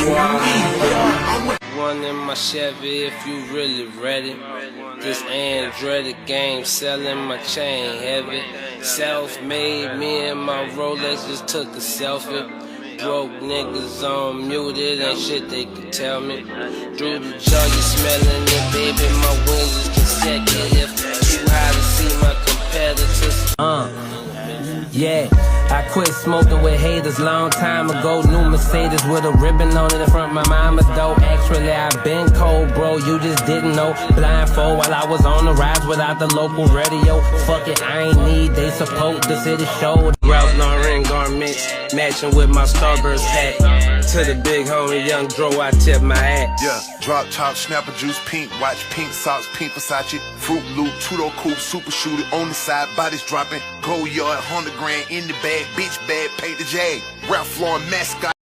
One in my Chevy if you really ready. This Andretti game selling my chain heavy. Self-made, me and my Rolex just took a selfie. Broke niggas on muted, ain't shit they could tell me. Through the jar you smelling it, baby, my wings is consecutive. Too high to see my competitors. Yeah, I quit smoking with haters long time ago. New Mercedes with a ribbon on it in front of my mama's door. Actually, I been cold, bro, you just didn't know. Blindfold while I was on the rise without the local radio. Fuck it, I ain't need they support, the city showed. Ralph Lauren garments, matching with my Starburst hat. To the big homie, Young Dro, I tip my hat. Yeah, drop top, snapper juice, pink watch, pink socks, pink Versace, Fruit Loop, Tudo Coupe, super shooter on the side, bodies dropping, gold yard, 100 grand in the bag, bitch bag, pay the jag. Ralph Lauren mascot.